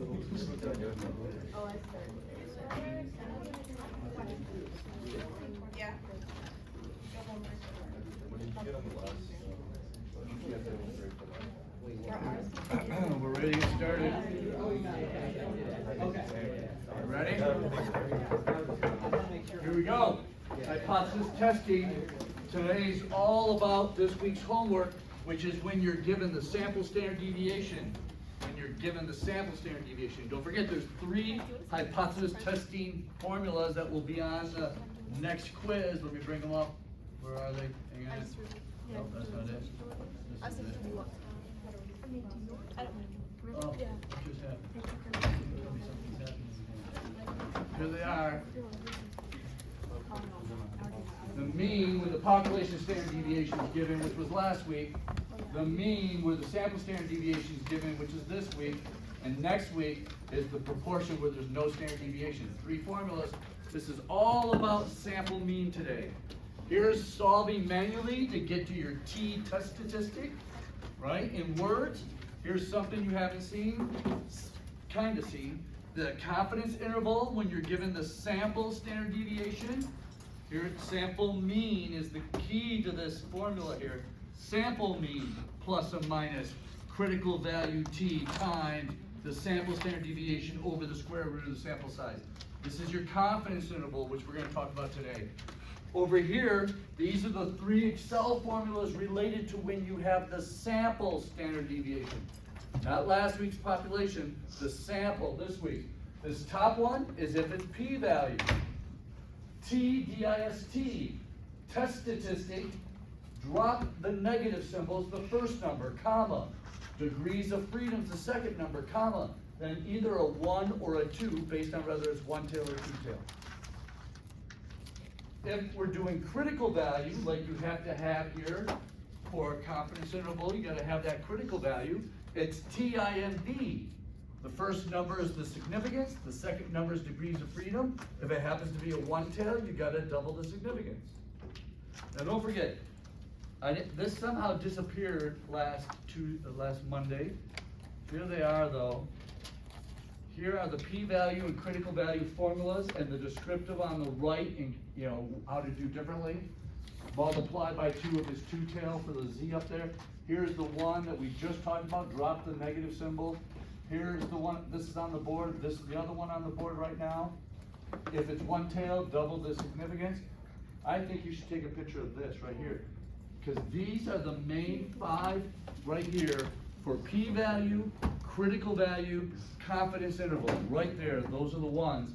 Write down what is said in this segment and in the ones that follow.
Oh, I started. Yeah. We're ready to get started. Ready? Here we go. Hypothesis testing. Today's all about this week's homework, which is when you're given the sample standard deviation. When you're given the sample standard deviation. Don't forget there's 3 hypothesis testing formulas that will be on the next quiz. Let me bring them up. Where are they? Hang on. Oh, that's not it. This is it. Oh, what just happened? Something's happening. Here they are. The mean when the population standard deviation is given, which was last week. The mean where the sample standard deviation is given, which is this week. And next week is the proportion where there's no standard deviation. 3 formulas. This is all about sample mean today. Here's solving manually to get to your t-test statistic, right? In words, here's something you haven't seen, kind of seen. The confidence interval when you're given the sample standard deviation. Here, sample mean is the key to this formula here. Sample mean plus or minus critical value t times the sample standard deviation over the square root of the sample size. This is your confidence interval, which we're going to talk about today. Over here, these are the 3 Excel formulas related to when you have the sample standard deviation. Not last week's population, the sample this week. This top one is if it's p-value. T-D-I-S-T, test statistic, drop the negative symbols, the first number, comma. Degrees of freedom, the second number, comma. Then either a 1 or a 2 based on whether it's 1-tail or 2-tail. If we're doing critical value, like you have to have here for a confidence interval, you got to have that critical value. It's TIMD. The first number is the significance. The second number is degrees of freedom. If it happens to be a 1-tail, you got to double the significance. Now don't forget, this somehow disappeared last Monday. Here they are though. Here are the p-value and critical value formulas and the descriptive on the right and how to do differently. Multiply by 2 if it's 2-tail for the z up there. Here's the one that we just talked about, drop the negative symbol. Here's the one, this is on the board, this is the other one on the board right now. If it's 1-tail, double the significance. I think you should take a picture of this right here, because these are the main 5 right here for p-value, critical value, confidence interval, right there. Those are the ones.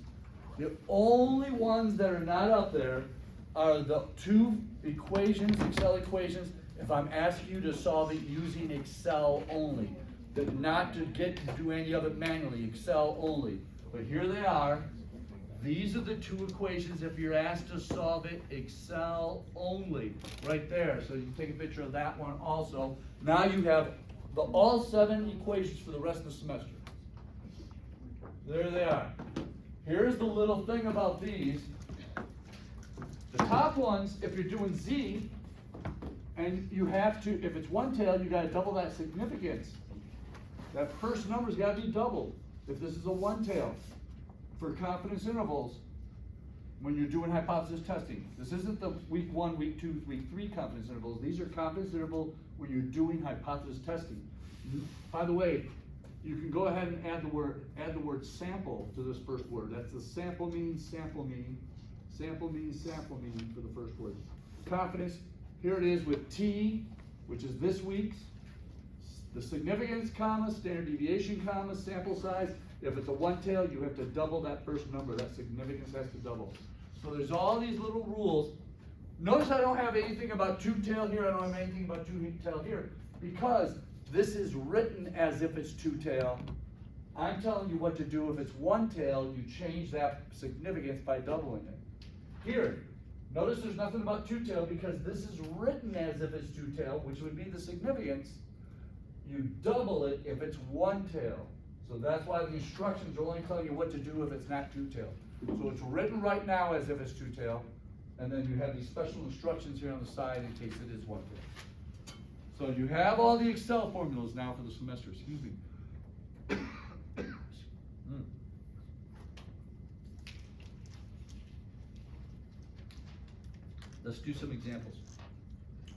The only ones that are not up there are the 2 equations, Excel equations, if I'm asking you to solve it using Excel only. Not to do any of it manually, Excel only. But here they are. These are the 2 equations if you're asked to solve it Excel only, right there. So you can take a picture of that one also. Now you have all 7 equations for the rest of the semester. There they are. Here's the little thing about these. The top ones, if you're doing Z, and you have to, if it's 1-tail, you got to double that significance. That first number's got to be doubled. If this is a 1-tail for confidence intervals, when you're doing hypothesis testing. This isn't the week 1, week 2, week 3 confidence intervals. These are confidence intervals when you're doing hypothesis testing. By the way, you can go ahead and add the word sample to this first word. That's the sample mean, sample mean, sample mean, sample mean for the first word. Confidence, here it is with T, which is this week's. The significance, comma, standard deviation, comma, sample size. If it's a 1-tail, you have to double that first number. That significance has to double. So there's all these little rules. Notice I don't have anything about 2-tail here. I don't have anything about 2-tail here, because this is written as if it's 2-tail. I'm telling you what to do. If it's 1-tail, you change that significance by doubling it. Here, notice there's nothing about 2-tail because this is written as if it's 2-tail, which would be the significance. You double it if it's 1-tail. So that's why the instructions are only telling you what to do if it's not 2-tail. So it's written right now as if it's 2-tail, and then you have these special instructions here on the side in case it is 1-tail. So you have all the Excel formulas now for the semester, excuse me. Let's do some examples.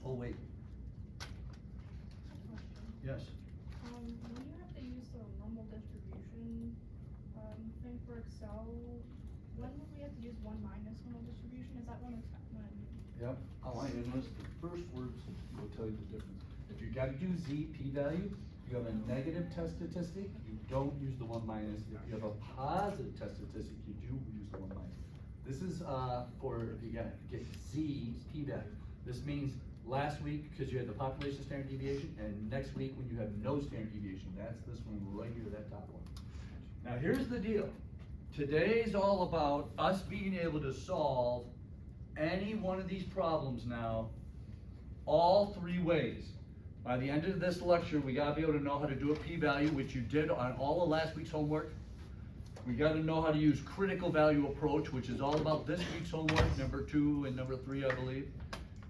Oh, wait. Yes. When you have to use the normal distribution thing for Excel, when would we have to use 1 minus normal distribution? Is that when it's Yep. I want you to notice the first words will tell you the difference. If you gotta do Z p-value, you have a negative test statistic, you don't use the 1 minus. If you have a positive test statistic, you do use the 1 minus. This is for if you get Z p-value. This means last week, because you had the population standard deviation, and next week when you have no standard deviation. That's this one right here, that top one. Now here's the deal. Today's all about us being able to solve any one of these problems now, all 3 ways. By the end of this lecture, we gotta be able to know how to do a p-value, which you did on all of last week's homework. We gotta know how to use critical value approach, which is all about this week's homework, number 2 and number 3, I believe.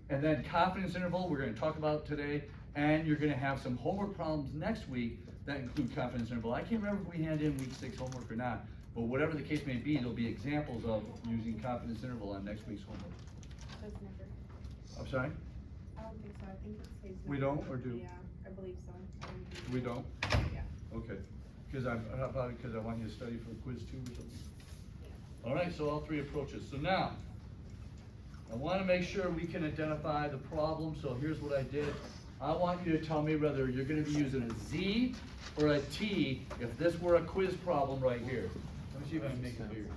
And then confidence interval, we're gonna talk about today, and you're gonna have some homework problems next week that include confidence interval. I can't remember if we hand in week 6 homework or not, but whatever the case may be, there'll be examples of using confidence interval on next week's homework. That's never. I'm sorry? I don't think so. I think it stays. We don't, or do? Yeah, I believe so. We don't? Yeah. Okay, because probably because I want you to study for quiz 2 or something. All right, so all 3 approaches. So now, I want to make sure we can identify the problem, so here's what I did. I want you to tell me whether you're going to be using a Z or a T if this were a quiz problem right here. Let me see if I can make it bigger.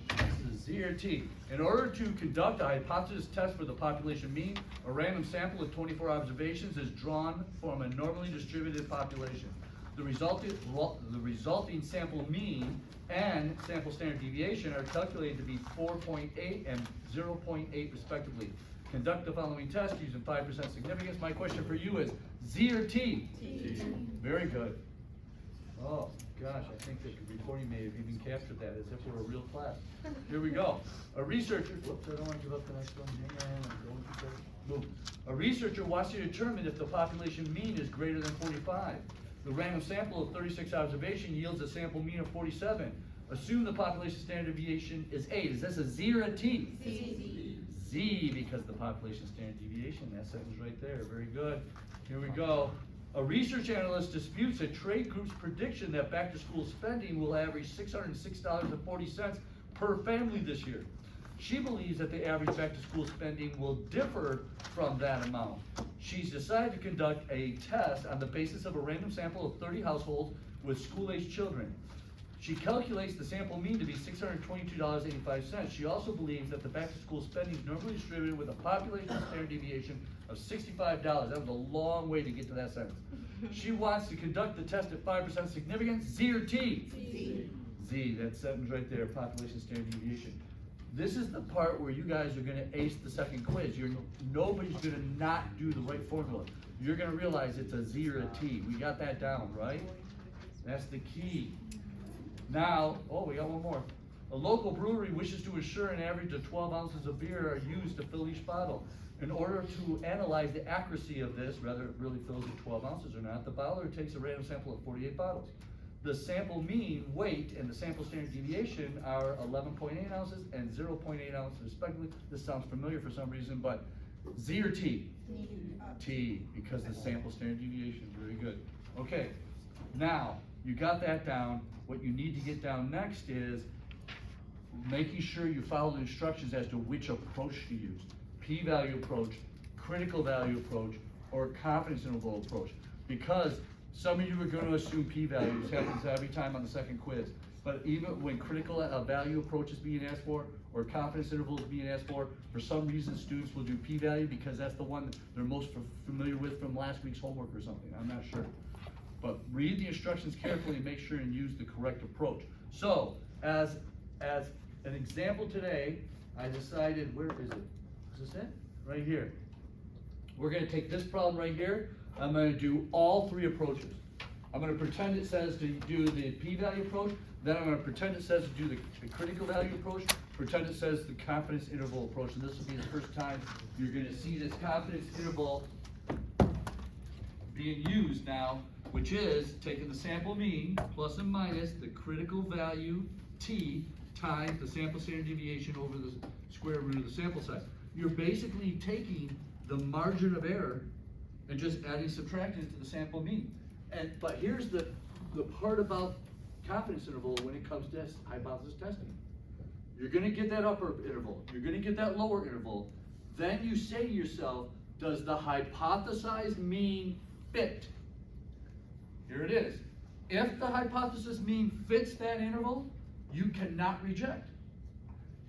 This is Z or T. In order to conduct a hypothesis test for the population mean, a random sample of 24 observations is drawn from a normally distributed population. The resulting sample mean and sample standard deviation are calculated to be 4.8 and 0.8 respectively. Conduct the following test using 5% significance. My question for you is Z or T? T. Very good. Oh gosh, I think the recording may have even captured that as if we're a real class. Here we go. A researcher, whoops, I don't want to give up the next one. Hang on, I'm going too fast. Move. A researcher wants to determine if the population mean is greater than 45. The random sample of 36 observation yields a sample mean of 47. Assume the population standard deviation is 8. Is this a Z or a T? Z. Z, because the population standard deviation, that sentence right there, very good. Here we go. A research analyst disputes a trade group's prediction that back-to-school spending will average $606.40 per family this year. She believes that the average back-to-school spending will differ from that amount. She's decided to conduct a test on the basis of a random sample of 30 households with school-aged children. She calculates the sample mean to be $622.85. She also believes that the back-to-school spending is normally distributed with a population standard deviation of $65. That was a long way to get to that sentence. She wants to conduct the test at 5% significance. Z or T? Z. Z, that sentence right there, population standard deviation. This is the part where you guys are gonna ace the second quiz. Nobody's gonna not do the right formula. You're gonna realize it's a Z or a T. We got that down, right? That's the key. Now, oh, we got one more. A local brewery wishes to ensure an average of 12 ounces of beer are used to fill each bottle. In order to analyze the accuracy of this, whether it really fills the 12 ounces or not, the bottler takes a random sample of 48 bottles. The sample mean, weight, and the sample standard deviation are 11.8 ounces and 0.8 ounces respectively. This sounds familiar for some reason, but Z or T? T, because the sample standard deviation, very good. Okay, now, you got that down. What you need to get down next is making sure you follow the instructions as to which approach to use. P-value approach, critical value approach, or confidence interval approach. Because some of you are going to assume p-values, happens every time on the second quiz. But even when critical value approach is being asked for, or confidence interval is being asked for some reason students will do p-value because that's the one they're most familiar with from last week's homework or something, I'm not sure. But read the instructions carefully and make sure and use the correct approach. So, as an example today, I decided, where is it? Is this it? Right here. We're gonna take this problem right here. I'm gonna do all 3 approaches. I'm gonna pretend it says to do the p-value approach, then I'm gonna pretend it says to do the critical value approach, pretend it says the confidence interval approach, and this will be the first time you're gonna see this confidence interval being used now which is taking the sample mean plus and minus the critical value t times the sample standard deviation over the square root of the sample size. You're basically taking the margin of error and just adding subtracting to the sample mean. But here's the part about confidence interval when it comes to hypothesis testing. You're gonna get that upper interval, you're gonna get that lower interval, then you say to yourself, does the hypothesized mean fit? Here it is. If the hypothesis mean fits that interval, you cannot reject.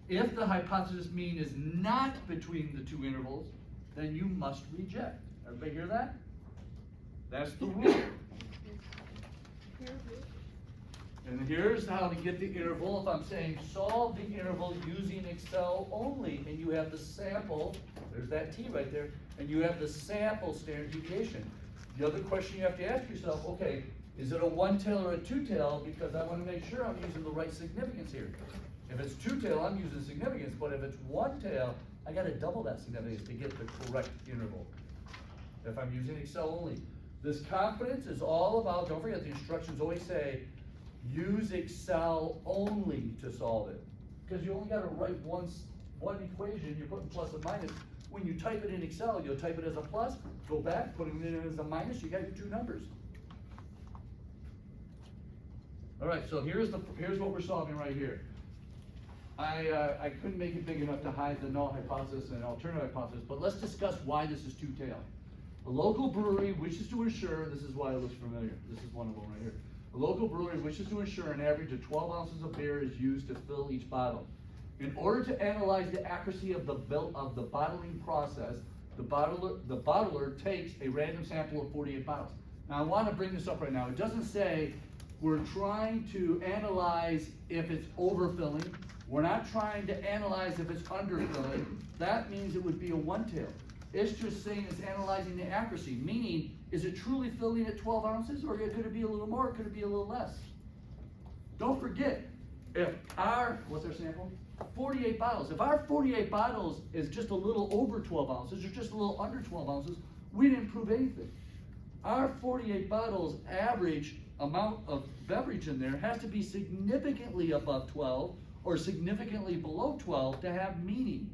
If the hypothesis mean is not between the two intervals, then you must reject. Everybody hear that? That's the rule. And here's how to get the interval. If I'm saying solve the interval using Excel only, and you have the sample, there's that T right there, and you have the sample standard deviation. The other question you have to ask yourself, okay, is it a one-tail or a two-tail? Because I want to make sure I'm using the right significance here. If it's two-tail, I'm using significance, but if it's one-tail, I got to double that significance to get the correct interval. If I'm using Excel only. This confidence is all about, don't forget the instructions always say, use Excel only to solve it. Because you only got to write one equation, you're putting plus and minus. When you type it in Excel, you'll type it as a plus, go back, put it in as a minus, you got your two numbers. All right, so here's what we're solving right here. I couldn't make it big enough to hide the null hypothesis and alternative hypothesis, but let's discuss why this is two-tailed. A local brewery wishes to ensure, this is why it looks familiar, this is one of them right here. A local brewery wishes to ensure an average of 12 ounces of beer is used to fill each bottle. In order to analyze the accuracy of the bottling process, the bottler takes a random sample of 48 bottles. Now I want to bring this up right now. It doesn't say we're trying to analyze if it's overfilling. We're not trying to analyze if it's underfilling. That means it would be a one-tail. It's just saying it's analyzing the accuracy, meaning, is it truly filling at 12 ounces, or could it be a little more, could it be a little less? Don't forget, if what's our sample? 48 bottles. If our 48 bottles is just a little over 12 ounces, or just a little under 12 ounces, we didn't prove anything. Our 48 bottles average amount of beverage in there has to be significantly above 12, or significantly below 12 to have meaning.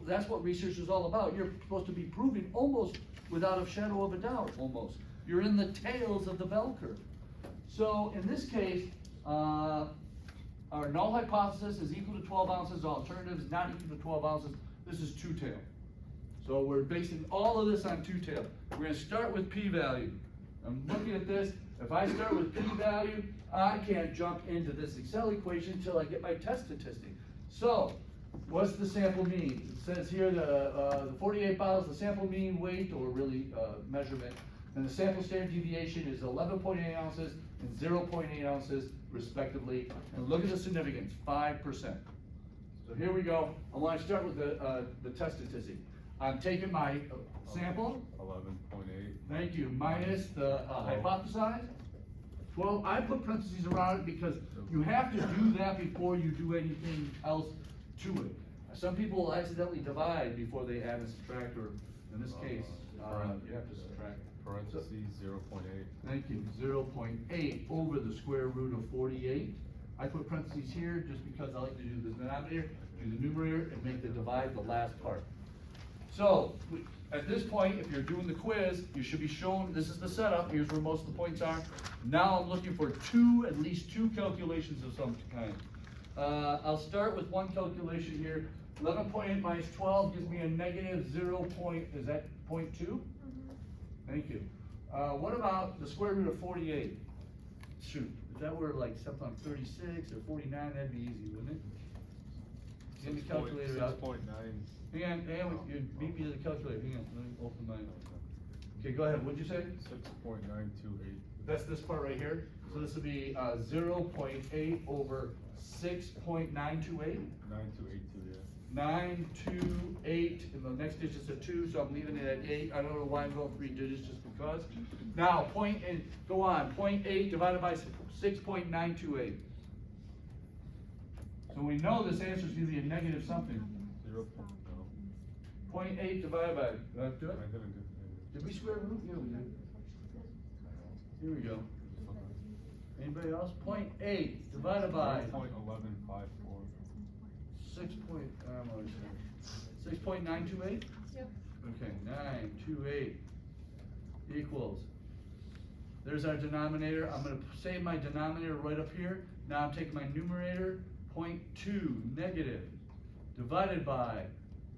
That's what research is all about. You're supposed to be proving almost without a shadow of a doubt, almost. You're in the tails of the bell curve. So in this case, our null hypothesis is equal to 12 ounces, alternative is not equal to 12 ounces. This is two-tail. So we're basing all of this on two-tail. We're gonna start with p-value. I'm looking at this. If I start with p-value, I can't jump into this Excel equation until I get my test statistic. So, what's the sample mean? It says here the 48 bottles, the sample mean weight, or really measurement, and the sample standard deviation is 11.8 ounces and 0.8 ounces respectively. And look at the significance, 5%. So here we go. I want to start with the test statistic. I'm taking my sample. 11.8. Thank you. Minus the hypothesized. 12. I put parentheses around it because you have to do that before you do anything else to it. Some people will accidentally divide before they add and subtract, or in this case, you have to subtract. Parentheses 0.8. Thank you. 0.8 over the square root of 48. I put parentheses here just because I like to do the denominator, do the numerator, and make the divide the last part. So, at this point, if you're doing the quiz, you should be shown, this is the setup, here's where most of the points are. Now I'm looking for at least two calculations of some kind. I'll start with one calculation here. 11.8 minus 12 gives me a negative 0.2? Thank you. What about the square root of 48? Shoot, if that were like something like 36 or 49, that'd be easy, wouldn't it? Get the calculator out. 6.9. Hang on, you beat me to the calculator. Hang on, let me open mine. Okay, go ahead. What'd you say? 6.928. That's this part right here. So this would be 0.8 over 6.928. 9282, yeah. 928, and the next digit's a 2, so I'm leaving it at 8. I don't know why I'm going 3 digits, just because. Now, go on. 0.8 divided by 6.928. So we know this answer is going to be a negative something. 0.8 divided by, do I do it? I didn't do it. Did we square root? Yeah, we did. Here we go. Anybody else? 0.8 divided by 0.1154. 6.928? Yep. Okay, 928 equals, there's our denominator. I'm gonna save my denominator right up here. Now I'm taking my numerator, 0.2 negative, divided by,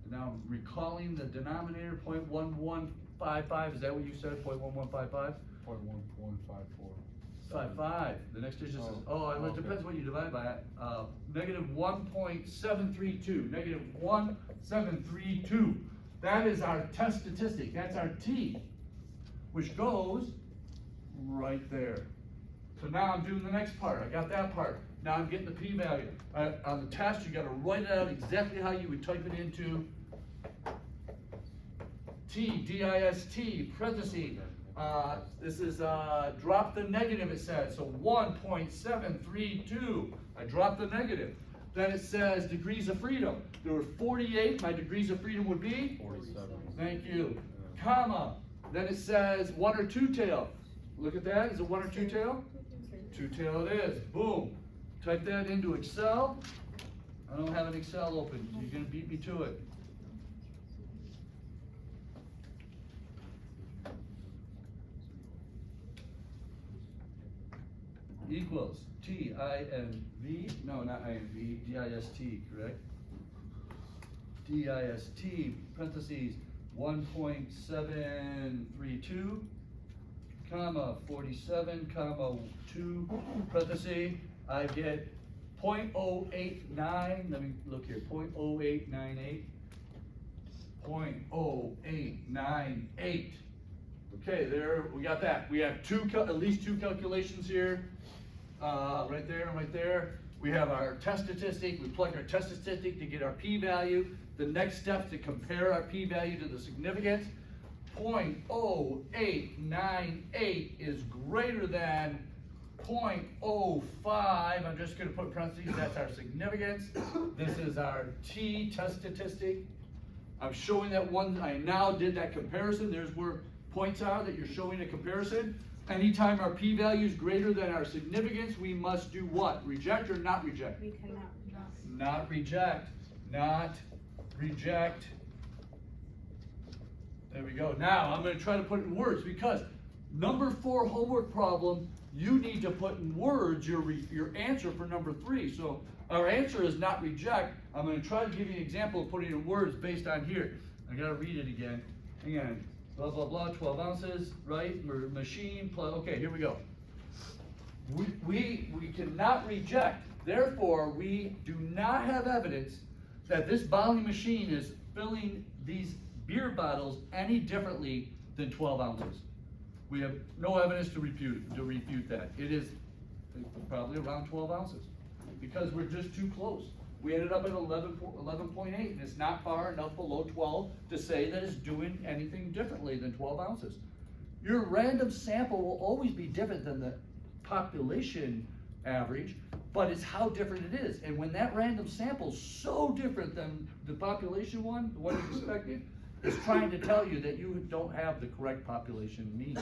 now I'm recalling the denominator, 0.1155, is that what you said, 0.1155? 0.1154. 55, the next digit says, Oh, it depends what you divide by, negative 1.732, negative 1.732. That is our test statistic, that's our T, which goes right there. So now I'm doing the next part, I got that part. Now I'm getting the p-value. On the test, you gotta write it out exactly how you would type it into T, D-I-S-T, parentheses. This is, drop the negative, it says, so 1.732, I dropped the negative. Then it says degrees of freedom. There were 48, my degrees of freedom would be? 47. Thank you. Comma, then it says one or two tail. Look at that, is it one or two tail? Two tail it is, boom. Type that into Excel. I don't have an Excel open, you're gonna beat me to it. Equals T-I-N-V, no, not I-N-V, D-I-S-T, correct? D-I-S-T, parentheses, 1.732, comma, 47, comma, 2, parentheses, I get 0.089, let me look here, 0.0898, 0.0898. Okay, there, we got that. We have at least two calculations here, right there and right there. We have our test statistic, we plug our test statistic to get our p-value. The next step to compare our p-value to the significance. 0.0898 is greater than 0.05. I'm just gonna put parentheses, that's our significance. This is our T test statistic. I'm showing that one, I now did that comparison. There's where points are that you're showing a comparison. Anytime our p-value is greater than our significance, we must do what? Reject or not reject? We cannot. Not reject, not reject. There we go. Now, I'm gonna try to put it in words because number 4 homework problem, you need to put in words your answer for number 3. So our answer is not reject. I'm gonna try to give you an example of putting it in words based on here. I gotta read it again. Hang on. Blah, blah, blah, 12 ounces, right? Machine, okay, here we go. We cannot reject. Therefore, we do not have evidence that this bottling machine is filling these beer bottles any differently than 12 ounces. We have no evidence to refute that. It is probably around 12 ounces because we're just too close. We ended up at 11.8 and it's not far enough below 12 to say that it's doing anything differently than 12 ounces. Your random sample will always be different than the population average, but it's how different it is. And when that random sample is so different than the population one, the one you expected, it's trying to tell you that you don't have the correct population mean.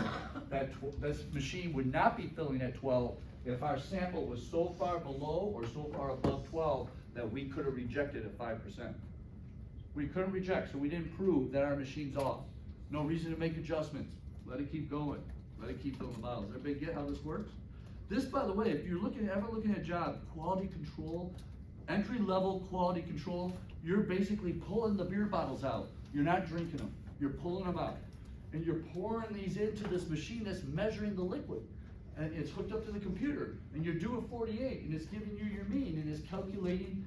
That this machine would not be filling at 12 if our sample was so far below or so far above 12 that we could have rejected at 5%. We couldn't reject, so we didn't prove that our machine's off. No reason to make adjustments. Let it keep going. Let it keep filling the bottles. Everybody get how this works? This, by the way, if you're ever looking at a job, quality control, entry-level quality control, you're basically pulling the beer bottles out. You're not drinking them. You're pulling them out. And you're pouring these into this machine that's measuring the liquid. And it's hooked up to the computer. And you're doing 48, and it's giving you your mean, and it's calculating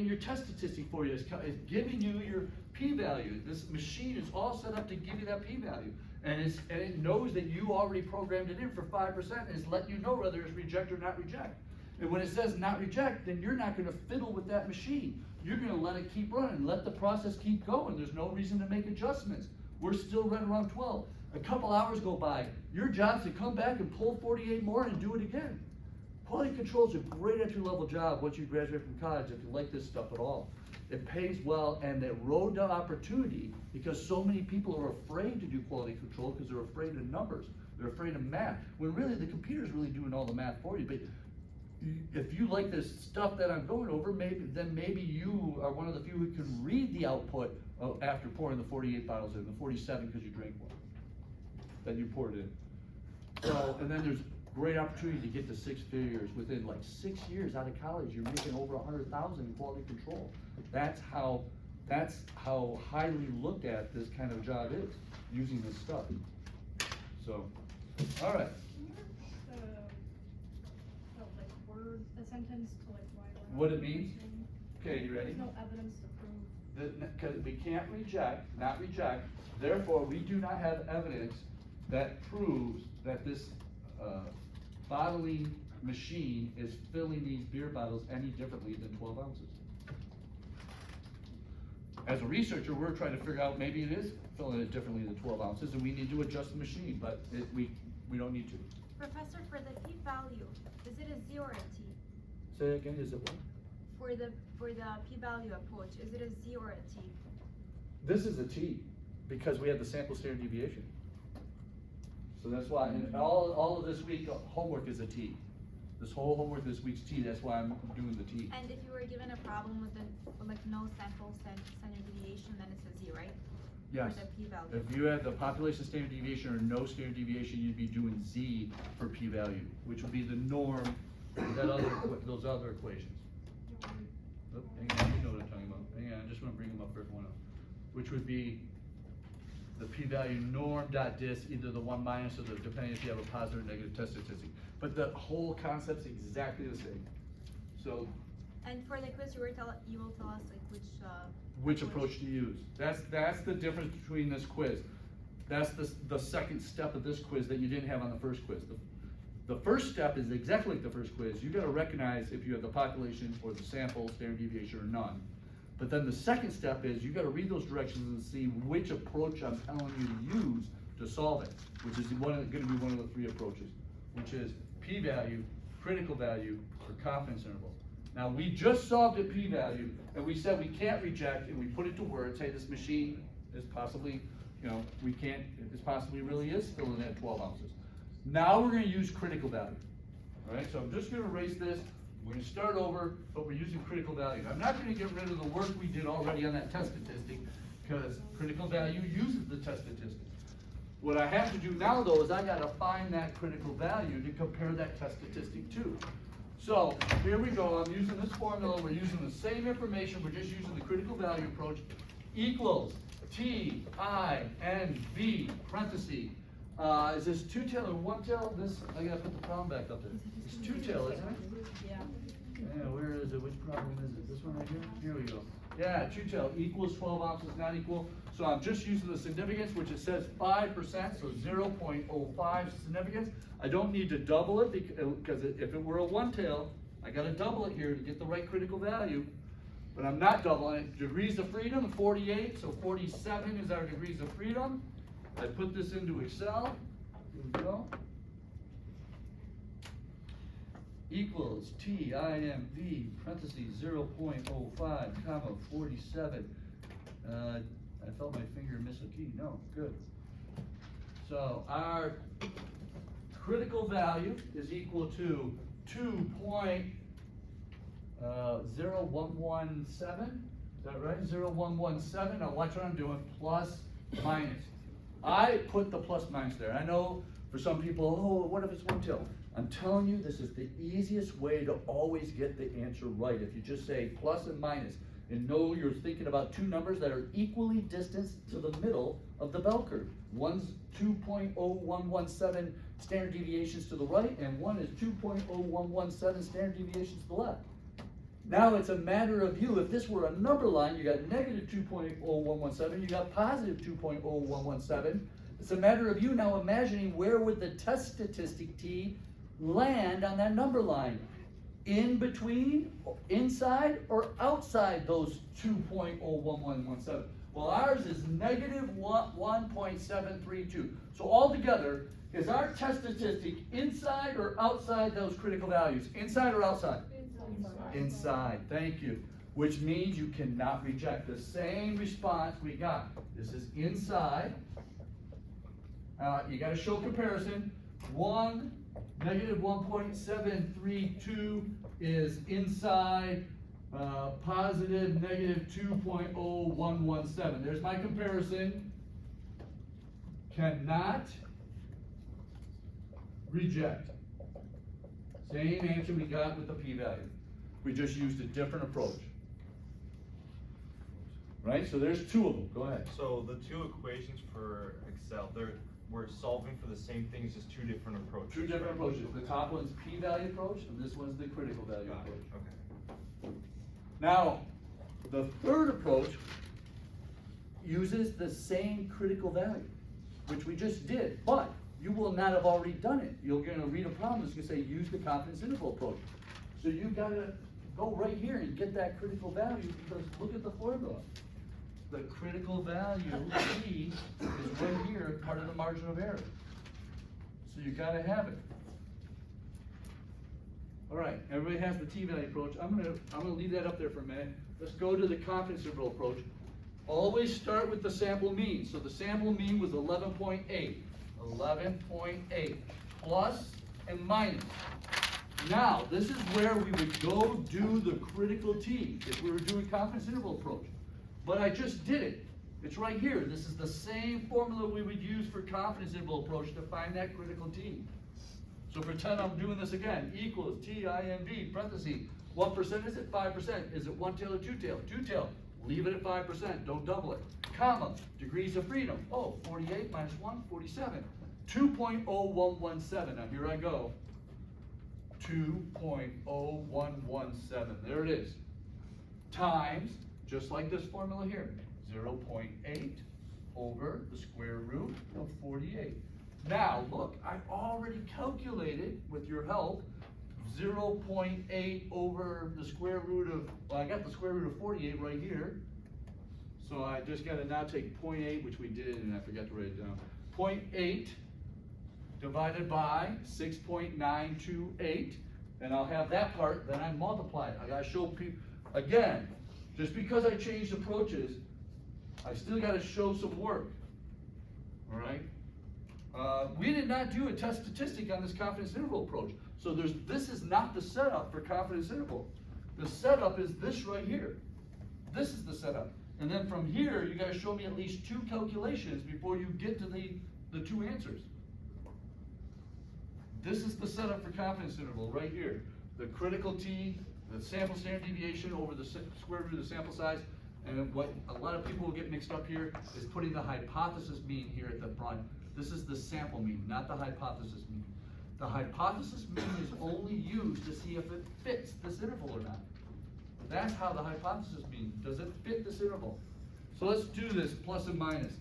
your test statistic for you. It's giving you your p-value. This machine is all set up to give you that p-value. And it knows that you already programmed it in for 5%, and it's letting you know whether it's reject or not reject. And when it says not reject, then you're not gonna fiddle with that machine. You're gonna let it keep running, let the process keep going. There's no reason to make adjustments. We're still right around 12. A couple hours go by. Your job's to come back and pull 48 more and do it again. Quality control is a great entry-level job once you graduate from college if you like this stuff at all. It pays well, and the road to opportunity, because so many people are afraid to do quality control because they're afraid of numbers. They're afraid of math, when really the computer's really doing all the math for you. But if you like this stuff that I'm going over, maybe you are one of the few who can read the output after pouring the 48 bottles in, the 47 because you drank one, that you poured in. So, and then there's great opportunity to get to six figures within like 6 years out of college. You're making over 100,000 in quality control. That's how highly looked at this kind of job is, using this stuff. So, all right. Can you repeat the word, the sentence to like why we're not What it means? using- Okay, you ready? There's no evidence to prove. Because we can't not reject, therefore we do not have evidence that proves that this bottling machine is filling these beer bottles any differently than 12 ounces. As a researcher, we're trying to figure out maybe it is filling it differently than 12 ounces and we need to adjust the machine, but we don't need to. Professor, for the p-value, is it a 0 or a t? Say again, is it what? For the p-value approach, is it a 0 or a t? This is a T, because we have the sample standard deviation. So that's why, and all of this week, homework is a T. This whole homework this week's T, that's why I'm doing the T. And if you were given a problem with like no sample standard deviation, then it's a 0, right? Yes. For the p-value. If you had the population standard deviation or no standard deviation, you'd be doing Z for p-value, which would be the norm, those other equations. Oh, hang on, you know what I'm talking about. Hang on, I just want to bring them up for everyone else. Which would be the p-value norm dot dis, either the 1 minus or the, depending if you have a positive or negative test statistic. But the whole concept's exactly the same. So. And for the quiz, you will tell us like which approach to use. That's the difference between this quiz. That's the second step of this quiz that you didn't have on the first quiz. The first step is exactly like the first quiz. You gotta recognize if you have the population or the sample, standard deviation, or none. But then the second step is you gotta read those directions and see which approach I'm telling you to use to solve it, which is gonna be one of the three approaches, which is p-value, critical value, or confidence interval. Now, we just solved a p-value, and we said we can't reject, and we put it to words, hey, this machine is possibly, this possibly really is filling at 12 ounces. Now we're gonna use critical value. All right, so I'm just gonna erase this. We're gonna start over, but we're using critical value. I'm not gonna get rid of the work we did already on that test statistic, because critical value uses the test statistic. What I have to do now, though, is I gotta find that critical value to compare that test statistic to. So, here we go, I'm using this formula, we're using the same information, we're just using the critical value approach, equals T, I, N, V, parenthesis. Is this two-tail or one-tail? This, I gotta put the problem back up there. It's two-tail, isn't it? Yeah. Yeah, where is it? Which problem is it? This one right here? Here we go. Yeah, two-tail equals 12 ounces, not equal. So I'm just using the significance, which it says 5%, so 0.05 significance. I don't need to double it because if it were a one-tail, I gotta double it here to get the right critical value. But I'm not doubling it. Degrees of freedom, 48, so 47 is our degrees of freedom. I put this into Excel. Here we go. Equals TIMV, parentheses, 0.05, comma, 47. I felt my finger miss a key. No, good. So our critical value is equal to 2.0117. Is that right? 0117. Now watch what I'm doing. Plus, minus. I put the plus minus there. I know for some people, oh, what if it's one tail? I'm telling you, this is the easiest way to always get the answer right. If you just say plus and minus, and know you're thinking about two numbers that are equally distanced to the middle of the bell curve. One's 2.0117 standard deviations to the right, and one is 2.0117 standard deviations to the left. Now it's a matter of you. If this were a number line, you got negative 2.0117, you got positive 2.0117. It's a matter of you now imagining where would the test statistic T land on that number line. In between, inside, or outside those 2.01117. Well, ours is negative 1.732. So altogether, is our test statistic inside or outside those critical values? Inside or outside? Inside, thank you. Which means you cannot reject the same response we got. This is inside. You gotta show comparison. Negative 1.732 is inside, positive negative 2.0117. There's my comparison. Cannot reject. Same answer we got with the p-value. We just used a different approach. Right, so there's two of them, go ahead. So the two equations for Excel, we're solving for the same things, just two different approaches. Two different approaches. The top one's p-value approach, and this one's the critical value Got it, approach. okay. Now, the third approach uses the same critical value, which we just did, but you will not have already done it. You're gonna read a problem that's gonna say, use the confidence interval approach. So you gotta go right here and get that critical value, because look at the formula. The critical value, P, is right here, part of the margin of error. So you gotta have it. All right, everybody has the t-value approach. I'm gonna leave that up there for a minute. Let's go to the confidence interval approach. Always start with the sample mean. So the sample mean was 11.8. 11.8 plus and minus. Now, this is where we would go do the critical T if we were doing confidence interval approach. But I just did it. It's right here. This is the same formula we would use for confidence interval approach to find that critical T. So pretend I'm doing this again. Equals TIMV, parentheses. What percent is it? 5%. Is it one tail or two tail? Two tail. Leave it at 5%. Don't double it. Comma. Degrees of freedom. Oh, 48 minus 1, 47. 2.0117. Now here I go. 2.0117. There it is. Times, just like this formula here, 0.8 over the square root of 48. Now, look, I've already calculated, with your help, 0.8 over the square root of, well, I got the square root of 48 right here. So I just gotta now take 0.8, which we did, and I forgot to write it down. 0.8 divided by 6.928, and I'll have that part, then I multiply it. I gotta show people, again, just because I changed approaches, I still gotta show some work, all right? We did not do a test statistic on this confidence interval approach. So this is not the setup for confidence interval. The setup is this right here. This is the setup. And then from here, you gotta show me at least two calculations before you get to the two answers. This is the setup for confidence interval right here. The critical T, the sample standard deviation over the square root of the sample size. And what a lot of people will get mixed up here is putting the hypothesis mean here at the front. This is the sample mean, not the hypothesis mean. The hypothesis mean is only used to see if it fits this interval or not. That's how the hypothesis mean, does it fit this interval? So let's do this, plus and minus.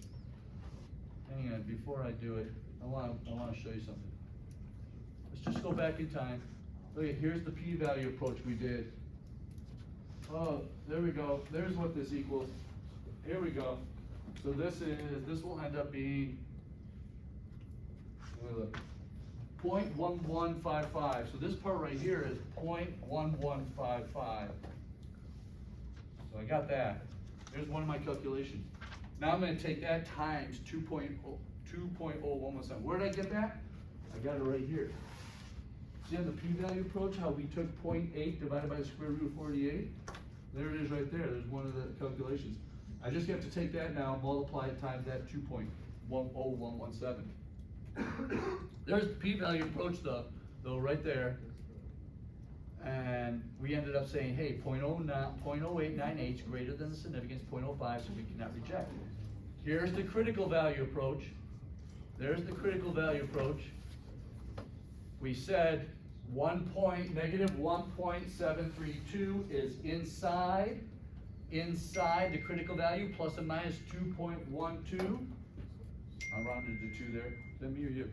Hang on, before I do it, I wanna show you something. Let's just go back in time. Look, here's the p-value approach we did. Oh, there we go, there's what this equals. Here we go. So this will end up being 0.1155. So this part right here is 0.1155. So I got that. There's one of my calculations. Now I'm gonna take that times 2.0117. Where did I get that? I got it right here. See on the p-value approach how we took 0.8 divided by the square root of 48? There it is right there. There's one of the calculations. I just have to take that now, multiply it times that 2.10117. There's the p-value approach though, right there. And we ended up saying, hey, 0.0898 is greater than the significance, 0.05, so we cannot reject. Here's the critical value approach. There's the critical value approach. We said negative 1.732 is inside the critical value, plus or minus 2.12. I rounded to 2 there. Is that me or you?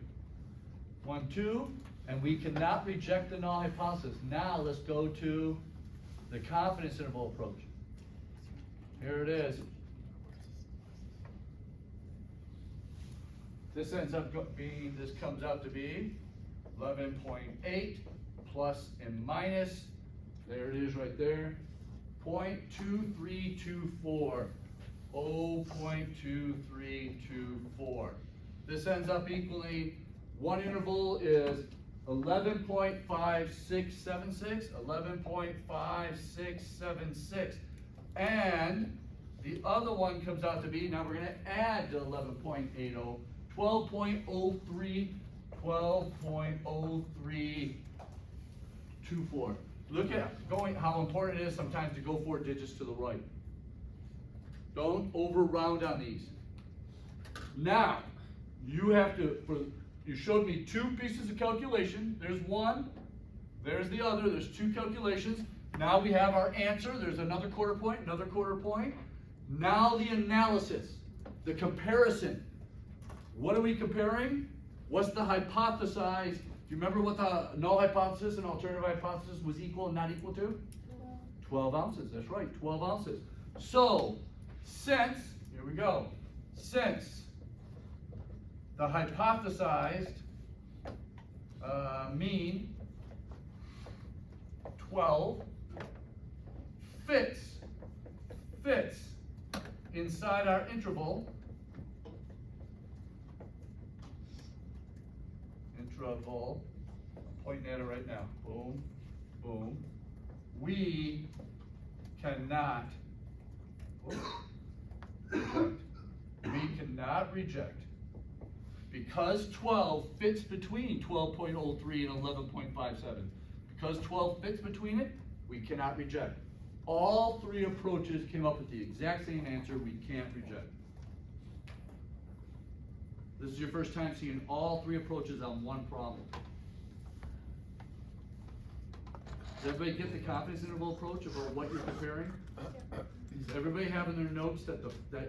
1.2, and we cannot reject the null hypothesis. Now let's go to the confidence interval approach. Here it is. This comes out to be 11.8 plus and minus. There it is right there. 0.2324. 0.2324. This ends up equaling, one interval is 11.5676, 11.5676. And the other one comes out to be, now we're gonna add to 11.80, 12.03, 12.0324. Look at how important it is sometimes to go 4 digits to the right. Don't over round on these. Now, you have to, you showed me 2 pieces of calculation. There's one, there's the other, there's 2 calculations. Now we have our answer, there's another quarter point, another quarter point. Now the analysis, the comparison. What are we comparing? What's the hypothesized? Do you remember what the null hypothesis and alternative hypothesis was equal and not equal to? 12 ounces, that's right, 12 ounces. So, since, here we go, since the hypothesized mean 12 fits inside our interval, I'm pointing at it right now, boom, boom, we cannot reject. We cannot reject. Because 12 fits between 12.03 and 11.57. Because 12 fits between it, we cannot reject. All 3 approaches came up with the exact same answer, we can't reject. This is your first time seeing all 3 approaches on one problem. Does everybody get the confidence interval approach about what you're comparing? Does everybody have in their notes that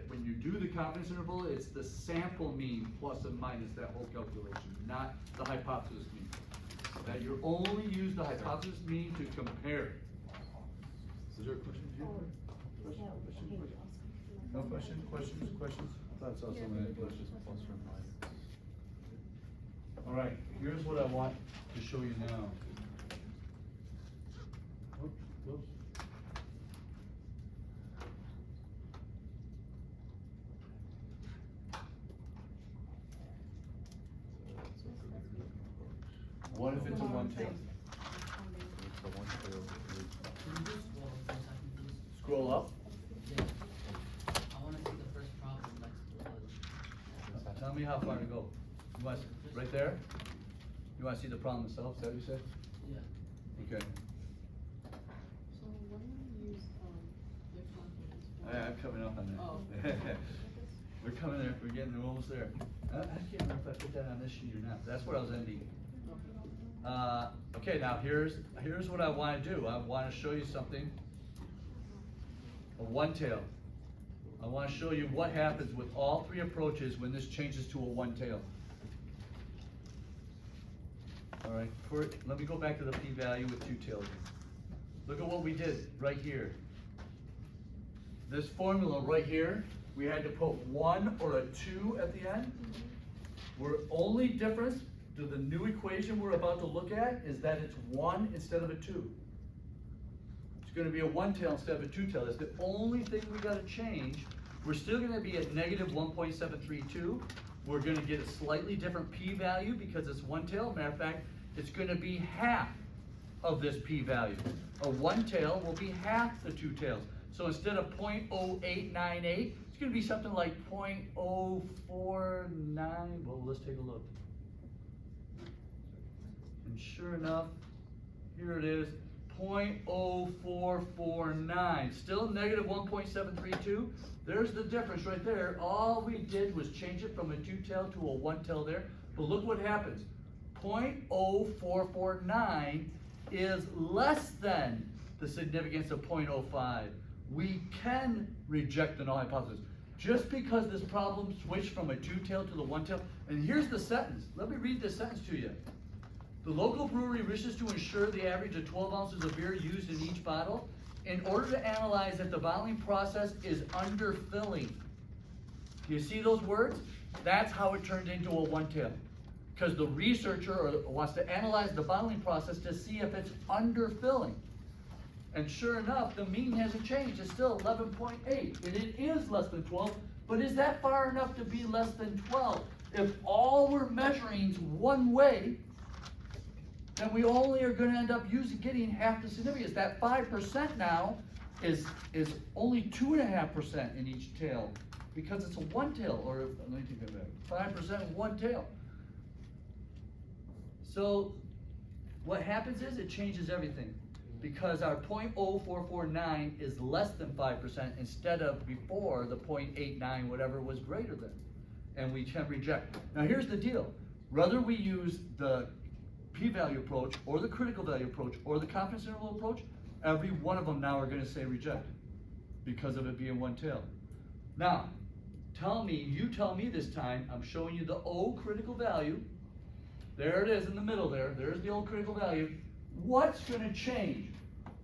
when you do the confidence interval, it's the sample mean plus and minus that whole calculation, not the hypothesis mean. That you only use the hypothesis mean to compare. Is there a question for you? No question? Questions? I thought I saw someone had questions. All right, here's what I want to show you now. Whoops. What if it's a one-tail? Scroll up. Yeah. I wanna see the first problem next to it. Tell me how far to go. You want, right there? You wanna see the problem itself, is that what you said? Yeah. Okay. So when you use, different. I'm coming up on that. Oh. We're coming there, we're getting almost there. I can't remember if I put that on this sheet or not, that's where I was ending. Okay, now here's what I wanna do. I wanna show you something. A one-tail. I wanna show you what happens with all 3 approaches when this changes to a one-tail. All right, let me go back to the p-value with 2 tails. Look at what we did right here. This formula right here, we had to put 1 or a 2 at the end. We're only difference to the new equation we're about to look at is that it's 1 instead of a 2. It's gonna be a one-tail instead of a two-tail. That's the only thing we gotta change. We're still gonna be at negative 1.732. We're gonna get a slightly different p-value because it's one-tail. Matter of fact, it's gonna be half of this p-value. A one-tail will be half the two tails. So instead of 0.0898, it's gonna be something like 0.049. Well, let's take a look. And sure enough, here it is, 0.0449. Still negative 1.732. There's the difference right there. All we did was change it from a two-tail to a one-tail there. But look what happens. 0.0449 is less than the significance of 0.05. We can reject the null hypothesis. Just because this problem switched from a two-tail to the one-tail. And here's the sentence. Let me read this sentence to you. The local brewery wishes to ensure the average of 12 ounces of beer used in each bottle in order to analyze if the bottling process is underfilling. Do you see those words? That's how it turned into a one-tail. Because the researcher wants to analyze the bottling process to see if it's underfilling. And sure enough, the mean hasn't changed. It's still 11.8. And it is less than 12, but is that far enough to be less than 12? If all we're measuring is one way, then we only are gonna end up getting half the significance. That 5% now is only 2.5% in each tail, because it's a one tail, or, let me take that back, 5% one tail. So, what happens is it changes everything, because our 0.0449 is less than 5% instead of before the 0.89, whatever was greater than, and we can reject. Now here's the deal, whether we use the p-value approach, or the critical value approach, or the confidence interval approach, every one of them now are gonna say reject, because of it being one tail. Now, you tell me this time, I'm showing you the O critical value, there it is in the middle there's the O critical value. What's gonna change?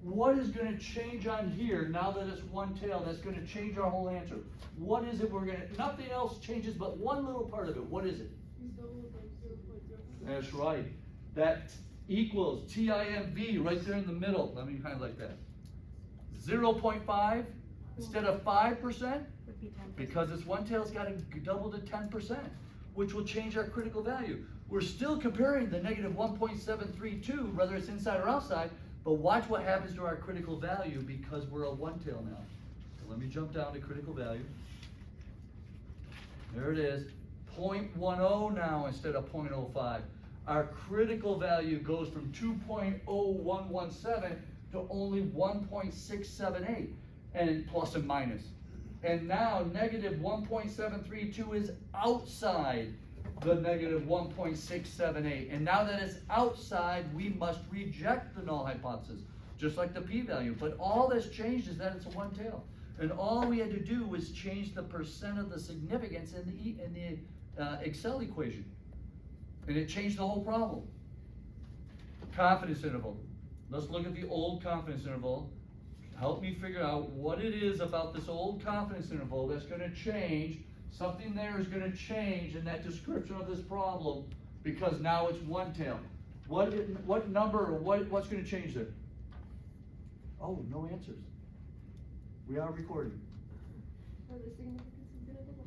What is gonna change on here now that it's one tail? That's gonna change our whole answer. What is it nothing else changes but one little part of it. What is it? That's right. That equals TIMV right there in the middle. Let me highlight that. 0.5 instead of 5%, Would be 10%. because it's one tail, it's gotta double to 10%, which will change our critical value. We're still comparing the negative 1.732, whether it's inside or outside, but watch what happens to our critical value because we're a one tail now. So let me jump down to critical value. There it is, 0.10 now instead of 0.05. Our critical value goes from 2.0117 to only 1.678, and plus and minus. And now negative 1.732 is outside the negative 1.678. And now that it's outside, we must reject the null hypothesis, just like the p-value. But all that's changed is that it's a one tail. And all we had to do was change the percent of the significance in the Excel equation. And it changed the whole problem. Confidence interval. Let's look at the old confidence interval. Help me figure out what it is about this old confidence interval that's gonna change. Something there is gonna change in that description of this problem because now it's one tail. What number or what's gonna change there? Oh, no answers. We are recording.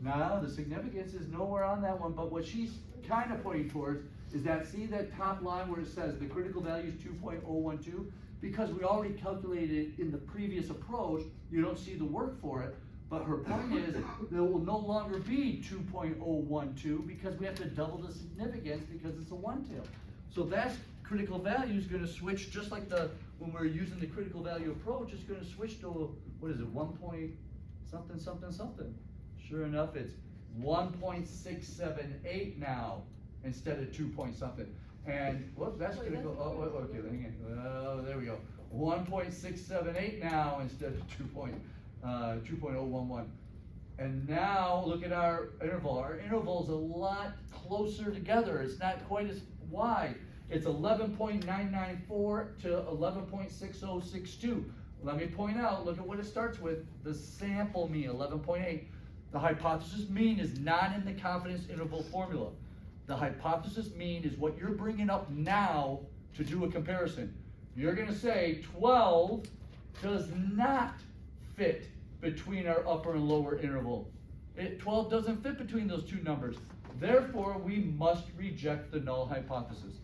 No, the significance is nowhere on that one, but what she's kind of pointing towards is that, see that top line where it says the critical value is 2.012? Because we already calculated it in the previous approach, you don't see the work for it, but her point is there will no longer be 2.012 because we have to double the significance because it's a one tail. So that's critical value is gonna switch just like when we're using the critical value approach, it's gonna switch to, what is it, 1 point something, something, something. Sure enough, it's 1.678 now instead of 2 point something. And whoops, that's gonna go, oh, okay, hang on. Oh, there we go. 1.678 now instead of 2.011. And now look at our interval. Our interval's a lot closer together. It's not quite as wide. It's 11.994 to 11.6062. Let me point out, look at what it starts with, the sample mean, 11.8. The hypothesis mean is not in the confidence interval formula. The hypothesis mean is what you're bringing up now to do a comparison. You're gonna say 12 does not fit between our upper and lower interval. 12 doesn't fit between those two numbers. Therefore, we must reject the null hypothesis.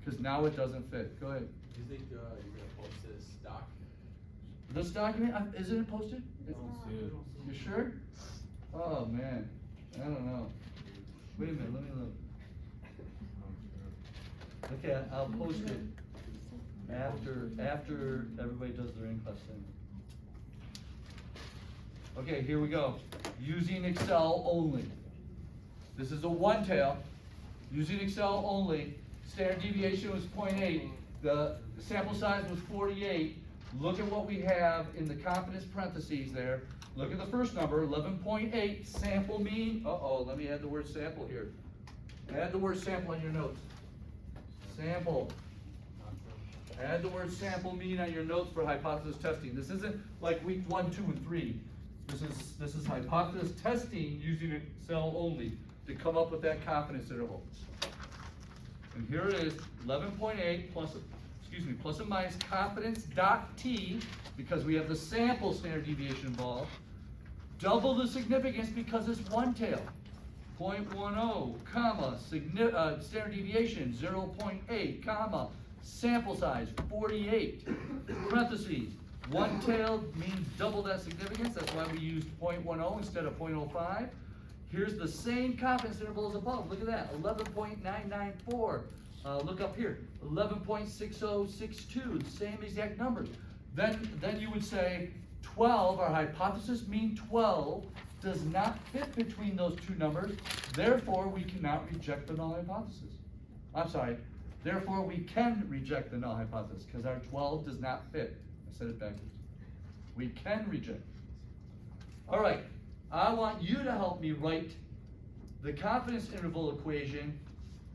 Because now it doesn't fit. Go ahead. Do you think you're gonna post this doc? This document, isn't it posted? I don't see it. You sure? Oh, man. I don't know. Wait a minute, let me look. Okay, I'll post it after everybody does their in-class thing. Okay, here we go. Using Excel only. This is a one tail. Using Excel only. Standard deviation was 0.8. The sample size was 48. Look at what we have in the confidence parentheses there. Look at the first number, 11.8, sample mean. Uh-oh, let me add the word sample here. Add the word sample on your notes. Sample. Add the word sample mean on your notes for hypothesis testing. This isn't like week 1, 2, and 3. This is hypothesis testing using Excel only to come up with that confidence interval. And here it is, 11.8 plus and minus confidence dot T, because we have the sample standard deviation involved. Double the significance because it's one tail. 0.10, comma, standard deviation, 0.8, comma, sample size, 48, parentheses, one-tailed means double that significance, that's why we used 0.10 instead of 0.05. Here's the same confidence interval as above, look at that, 11.994. Look up here, 11.6062, the same exact numbers. Then you would say 12, our hypothesis mean 12 does not fit between those two numbers, therefore we cannot reject the null hypothesis. I'm sorry, therefore we can reject the null hypothesis because our 12 does not fit. I said it backwards. We can reject. All right, I want you to help me write the confidence interval equation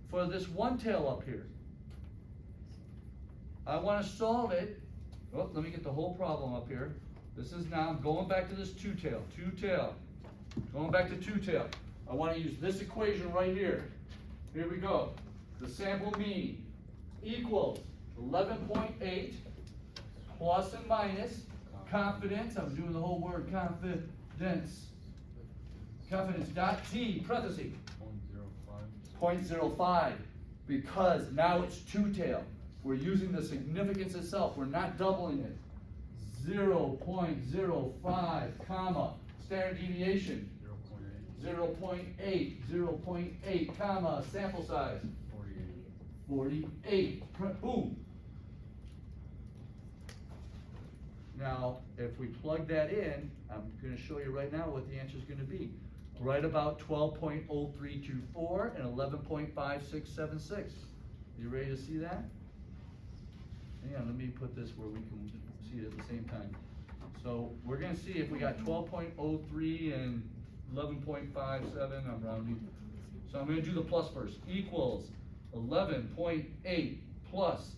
for this one tail up here. I want to solve it. Oh, let me get the whole problem up here. This is now, I'm going back to this two tail. Going back to two tail. I want to use this equation right here. Here we go. The sample mean equals 11.8 plus and minus confidence. I'm doing the whole word confidence. Confidence dot t parenthesis 0.05 because now it's two tail. We're using the significance itself. We're not doubling it. 0.05 comma standard deviation 0.8 comma sample size 48. Boom. Now, if we plug that in, I'm going to show you right now what the answer is going to be. Right about 12.0324 and 11.5676. You ready to see that? Hang on, let me put this where we can see it at the same time. So we're going to see if we got 12.03 and 11.57, I'm rounding. So I'm going to do the plus first. Equals 11.8 plus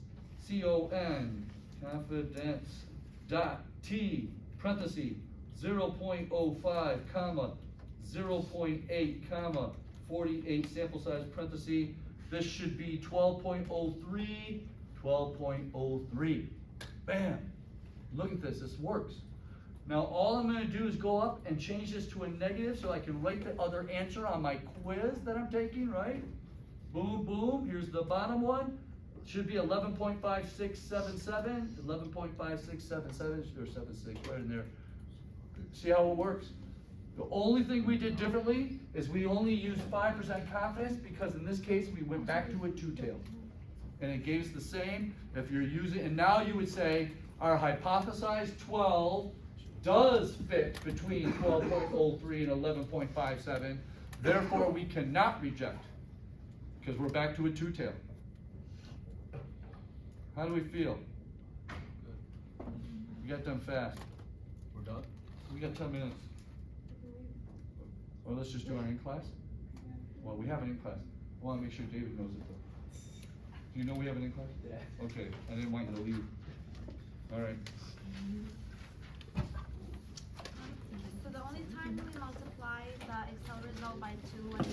CON, confidence, dot T, parenthesis, 0.05, comma, 0.8, comma, 48 sample size, parenthesis. This should be 12.03, 12.03. Bam! Look at this, this works. Now all I'm going to do is go up and change this to a negative so I can write the other answer on my quiz that I'm taking, right? Boom, boom, here's the bottom one. It should be 11.5677, 11.5677, or 76, right in there. See how it works? The only thing we did differently is we only used 5% confidence because in this case we went back to a two-tail. And it gave us the same if you're using, and now you would say our hypothesized 12 does fit between 12.03 and 11.57, therefore we cannot reject because we're back to a two-tail. How do we feel? We got done fast. We're done? We got 10 minutes. Or let's just do our in-class? Well, we have an in-class. I want to make sure David knows it though. Do you know we have an in-class? Yeah. Okay, I didn't want you to leave. All right. So the only time we multiply the Excel result by 2 and the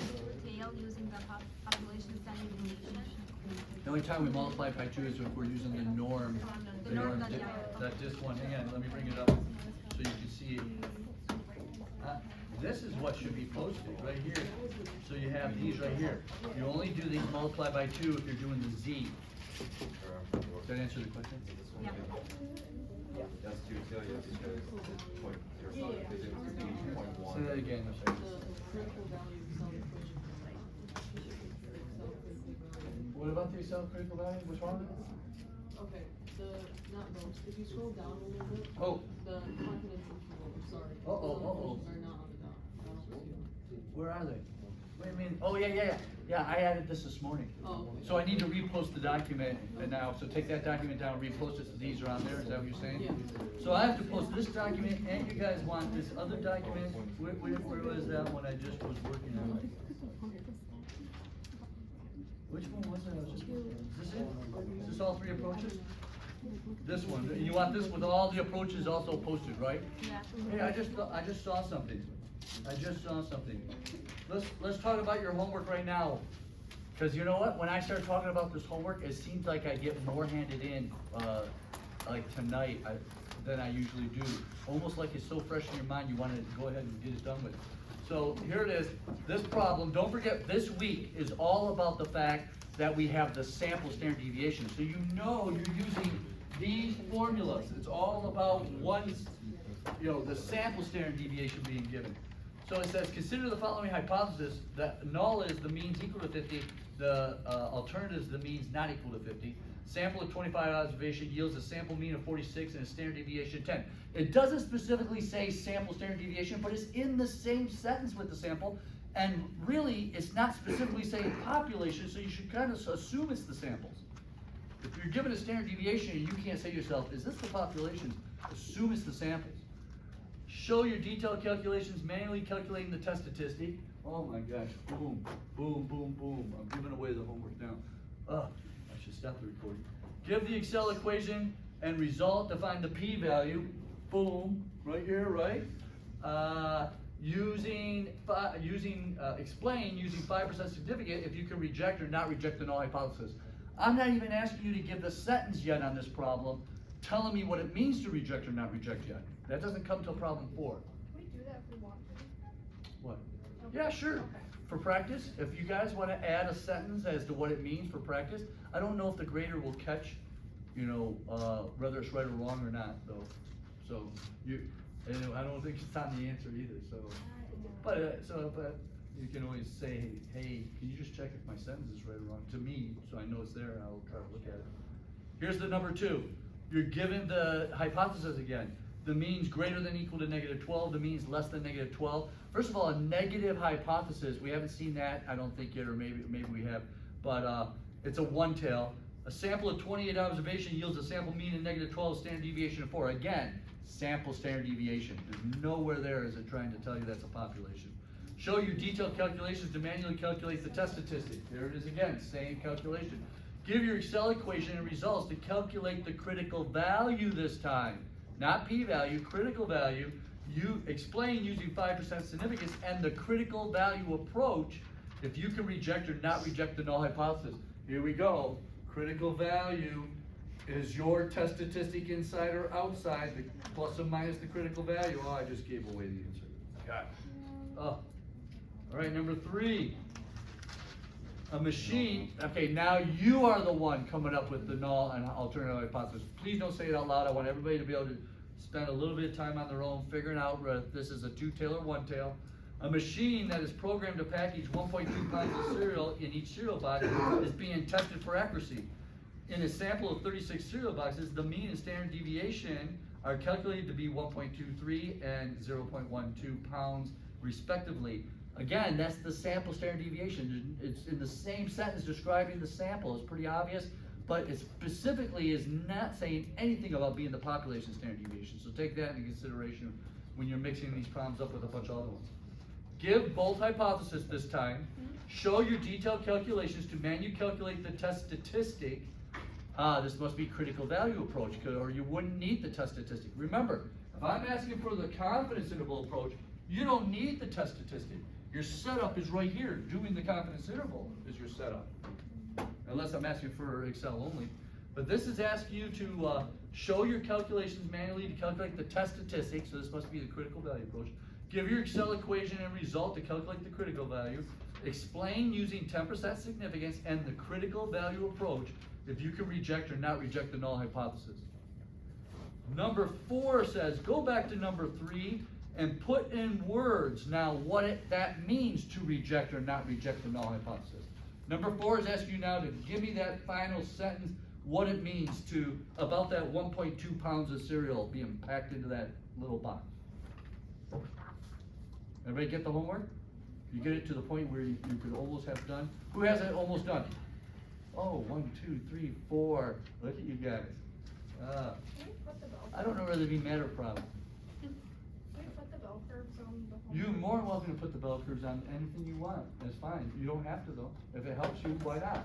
tail using the population standard deviation. The only time we multiply by 2 is if we're using the norm. The norm that, That just one. Hang on, let me bring it up so you can see it. This is what should be posted right here. So you have these right here. You only do these multiply by 2 if you're doing the Z. Does that answer the question? Yeah. That's two tail, yes, because it's point zero five, because it was Say 8.1. that again. The critical value Excel equation. Excel critical value. What about the Excel critical value? What's wrong with it? Okay, not those, if you scroll down a little bit. Oh. The confidence interval, sorry. Uh-oh, Those uh-oh. equations are not on the doc. I don't see them. Where are they? What do you mean? Oh, yeah. Yeah, I added this morning. Oh, okay. So I need to repost the document and now, so take that document down, repost it, so these are on there, is that what you're saying? Yeah. So I have to post this document and you guys want this other document, where was that one I just was working on? Which one was it? Is this it? Is this all 3 approaches? This one, and you want this with all the approaches also posted, right? Yeah. Hey, I just saw something. Let's talk about your homework right now. Cause you know what, when I start talking about this homework, it seems like I get more handed in, like tonight, than I usually do. Almost like it's so fresh in your mind, you wanna go ahead and get it done with. So here it is, this problem, don't forget, this week is all about the fact that we have the sample standard deviation. So you know you're using these formulas. It's all about the sample standard deviation being given. So it says, consider the following hypothesis, that null is the means equal to 50, the alternative is the means not equal to 50. Sample of 25 observation yields a sample mean of 46 and a standard deviation of 10. It doesn't specifically say sample standard deviation, but it's in the same sentence with the sample, and really, it's not specifically saying population, so you should kind of assume it's the samples. If you're given a standard deviation and you can't say to yourself, is this the population? Assume it's the samples. Show your detailed calculations manually calculating the test statistic. Oh my gosh, boom, boom, boom, boom. I'm giving away the homework now. I should stop the recording. Give the Excel equation and result to find the p-value. Boom, right here, right? Explain using 5% significant if you can reject or not reject the null hypothesis. I'm not even asking you to give the sentence yet on this problem, telling me what it means to reject or not reject yet. That doesn't come till problem 4. Can we do that if we want to? What? Okay. Yeah, sure. Okay. For practice, if you guys want to add a sentence as to what it means for practice, I don't know if the grader will catch, whether it's right or wrong or not, though. So and I don't think it's on the answer either. So, but you can always say, hey, can you just check if my sentence is right or wrong to me, so I know it's there, and I'll try to look at it. Here's the number 2. You're given the hypothesis again. The means greater than equal to -12, the means less than -12. First of all, a negative hypothesis, we haven't seen that, I don't think yet, or maybe we have, but it's a one-tail. A sample of 28 observation yields a sample mean of -12, standard deviation of 4. Again, sample standard deviation. There's nowhere there is it trying to tell you that's a population. Show your detailed calculations to manually calculate the test statistic. There it is again, same calculation. Give your Excel equation and results to calculate the critical value this time. Not p-value, critical value. You explain using 5% significance and the critical value approach if you can reject or not reject the null hypothesis. Here we go. Critical value is your test statistic inside or outside, the plus or minus the critical value. Oh, I just gave away the answer. God. Oh. All right, number 3. A machine, okay, now you are the one coming up with the null and alternative hypothesis. Please don't say it out loud. I want everybody to be able to spend a little bit of time on their own figuring out whether this is a 2-tail or 1-tail. A machine that is programmed to package 1.2 pounds of cereal in each cereal box is being tested for accuracy. In a sample of 36 cereal boxes, the mean and standard deviation are calculated to be 1.23 and 0.12 pounds respectively. Again, that's the sample standard deviation. It's in the same sentence describing the sample. It's pretty obvious, but it specifically is not saying anything about being the population standard deviation. So take that into consideration when you're mixing these problems up with a bunch of other ones. Give both hypotheses this time. Show your detailed calculations to manually calculate the test statistic. This must be critical value approach, or you wouldn't need the test statistic. Remember, if I'm asking for the confidence interval approach, you don't need the test statistic. Your setup is right here. Doing the confidence interval is your setup. Unless I'm asking for Excel only. But this is asking you to show your calculations manually to calculate the test statistics, so this must be the critical value approach. Give your Excel equation and result to calculate the critical value. Explain using 10% significance and the critical value approach if you can reject or not reject the null hypothesis. Number 4 says, go back to number 3 and put in words now what that means to reject or not reject the null hypothesis. Number 4 is asking you now to give me that final sentence, what it means to, about that 1.2 pounds of cereal being packed into that little box. Everybody get the homework? You get it to the point where you could almost have done? Who has it almost done? Oh, 1, 2, 3, 4. Look at you guys. Can we put the bell I don't know whether to be mad or proud. Can we put the bell curves on the whole? You're more than welcome to put the bell curves on anything you want. That's fine. You don't have to though. If it helps you, why not?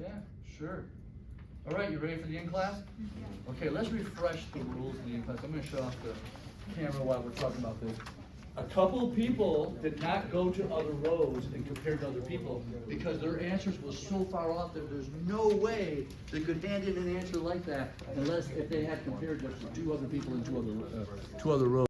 Yeah, sure. All right, you ready for the in-class? Okay, let's refresh the rules of the in-class. I'm gonna shut off the camera while we're talking about this. A couple of people did not go to other rows and compare to other people because their answers were so far off that there's no way they could hand in an answer like that unless if they had compared to 2 other people in 2 other rows.